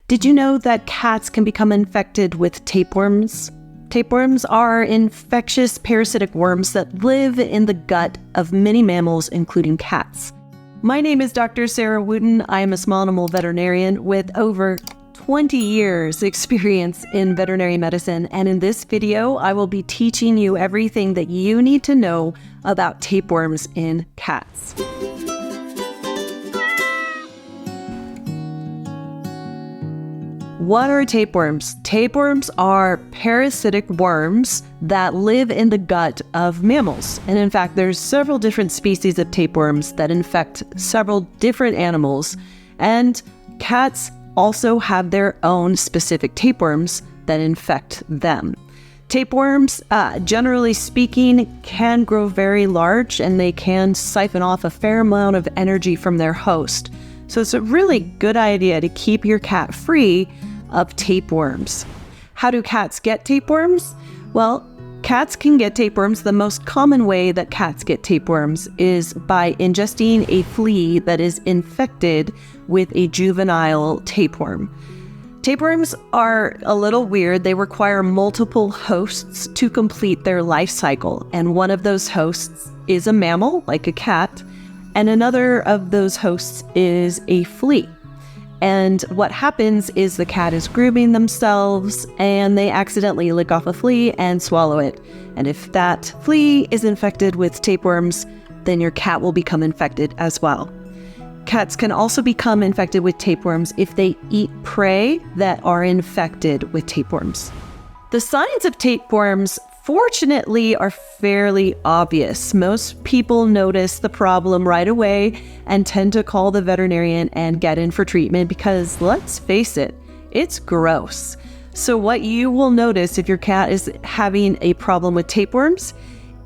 Did you know that cats can become infected with tapeworms? Tapeworms are infectious parasitic worms that live in the gut of many mammals, including cats. My name is Dr. Sarah Wooten. I am a small animal veterinarian with over 20 years experience in veterinary medicine, and in this video, I will be teaching you everything that you need to know about tapeworms in cats. What are tapeworms? Tapeworms are parasitic worms that live in the gut of mammals. And in fact, there's several different species of tapeworms that infect several different animals. And cats also have their own specific tapeworms that infect them. Tapeworms, generally speaking, can grow very large and they can siphon off a fair amount of energy from their host. So it's a really good idea to keep your cat free of tapeworms. How do cats get tapeworms? Well, cats can get tapeworms. The most common way that cats get tapeworms is by ingesting a flea that is infected with a juvenile tapeworm. Tapeworms are a little weird. They require multiple hosts to complete their life cycle, and one of those hosts is a mammal, like a cat, and another of those hosts is a flea. And what happens is the cat is grooming themselves and they accidentally lick off a flea and swallow it. And if that flea is infected with tapeworms, then your cat will become infected as well. Cats can also become infected with tapeworms if they eat prey that are infected with tapeworms. The signs of tapeworms, fortunately, are fairly obvious. Most people notice the problem right away and tend to call the veterinarian and get in for treatment because, let's face it, it's gross. So what you will notice if your cat is having a problem with tapeworms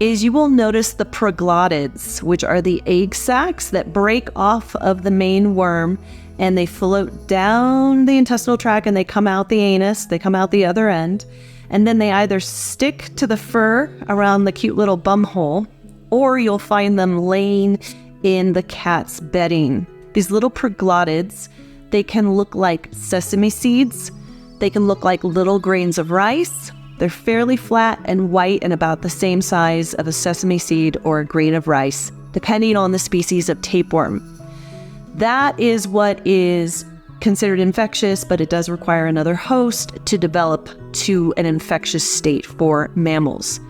is you will notice the proglottids, which are the egg sacs that break off of the main worm and they float down the intestinal tract and they come out the anus, they come out the other end. And then they either stick to the fur around the cute little bum hole, or you'll find them laying in the cat's bedding. These little proglottids, they can look like sesame seeds. They can look like little grains of rice. They're fairly flat and white and about the same size of a sesame seed or a grain of rice, depending on the species of tapeworm. That is what is considered infectious, but it does require another host to develop to an infectious state for mammals.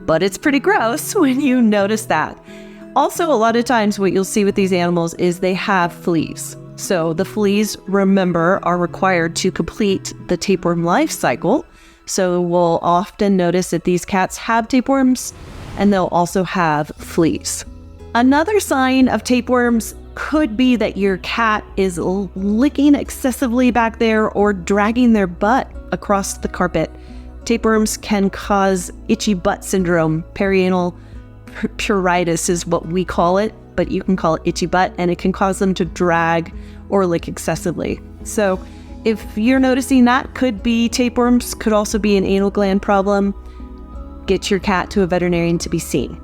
But it's pretty gross when you notice that. Also, a lot of times what you'll see with these animals is they have fleas. So the fleas, remember, are required to complete the tapeworm life cycle. So we'll often notice that these cats have tapeworms and they'll also have fleas. Another sign of tapeworms could be that your cat is licking excessively back there or dragging their butt across the carpet. Tapeworms can cause itchy butt syndrome. Perianal pruritus is what we call it, but you can call it itchy butt, and it can cause them to drag or lick excessively. So if you're noticing that, could be tapeworms, could also be an anal gland problem. Get your cat to a veterinarian to be seen.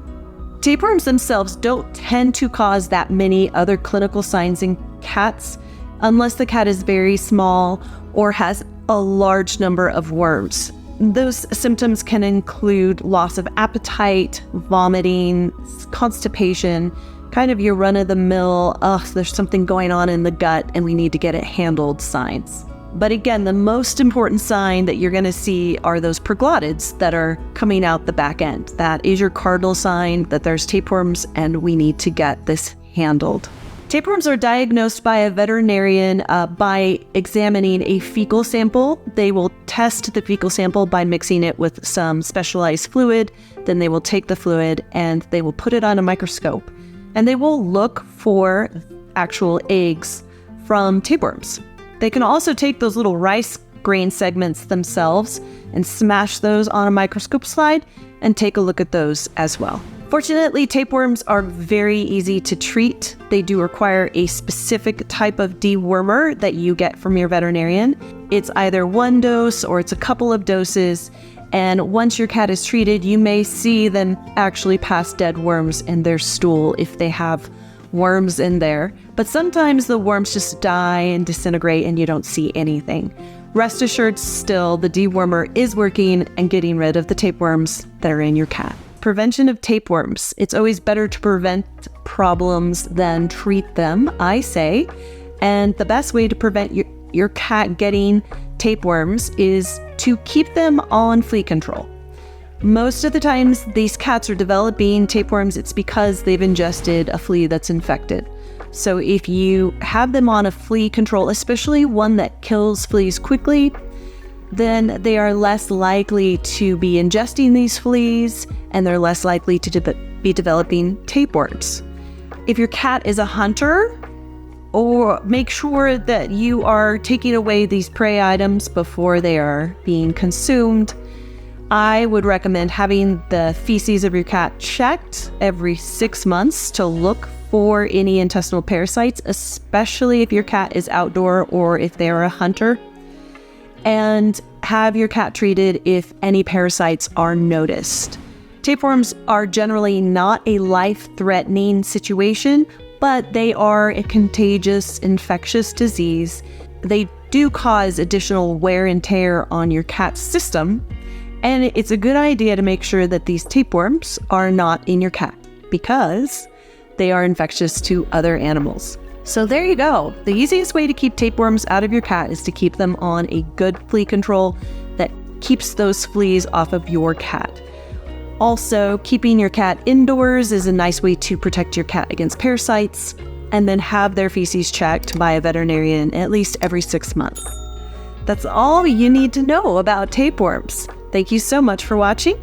Tapeworms themselves don't tend to cause that many other clinical signs in cats unless the cat is very small or has a large number of worms. Those symptoms can include loss of appetite, vomiting, constipation, kind of your run-of-the-mill, there's something going on in the gut and we need to get it handled signs. But again, the most important sign that you're going to see are those proglottids that are coming out the back end. That is your cardinal sign that there's tapeworms and we need to get this handled. Tapeworms are diagnosed by a veterinarian by examining a fecal sample. They will test the fecal sample by mixing it with some specialized fluid. Then they will take the fluid and they will put it on a microscope. And they will look for actual eggs from tapeworms. They can also take those little rice grain segments themselves and smash those on a microscope slide and take a look at those as well. Fortunately, tapeworms are very easy to treat. They do require a specific type of dewormer that you get from your veterinarian. It's either one dose or it's a couple of doses. And once your cat is treated, you may see them actually pass dead worms in their stool if they have worms in there, but sometimes the worms just die and disintegrate and you don't see anything. Rest assured still, the dewormer is working and getting rid of the tapeworms that are in your cat. Prevention of tapeworms. It's always better to prevent problems than treat them, I say. And the best way to prevent your cat getting tapeworms is to keep them on flea control. Most of the times these cats are developing tapeworms, it's because they've ingested a flea that's infected. So if you have them on a flea control, especially one that kills fleas quickly, then they are less likely to be ingesting these fleas and they're less likely to be developing tapeworms. If your cat is a hunter, or make sure that you are taking away these prey items before they are being consumed. I would recommend having the feces of your cat checked every 6 months to look for any intestinal parasites, especially if your cat is outdoor or if they are a hunter. And have your cat treated if any parasites are noticed. Tapeworms are generally not a life-threatening situation, but they are a contagious infectious disease. They do cause additional wear and tear on your cat's system, and it's a good idea to make sure that these tapeworms are not in your cat because they are infectious to other animals. So there you go. The easiest way to keep tapeworms out of your cat is to keep them on a good flea control that keeps those fleas off of your cat. Also, keeping your cat indoors is a nice way to protect your cat against parasites, and then have their feces checked by a veterinarian at least every 6 months. That's all you need to know about tapeworms. Thank you so much for watching.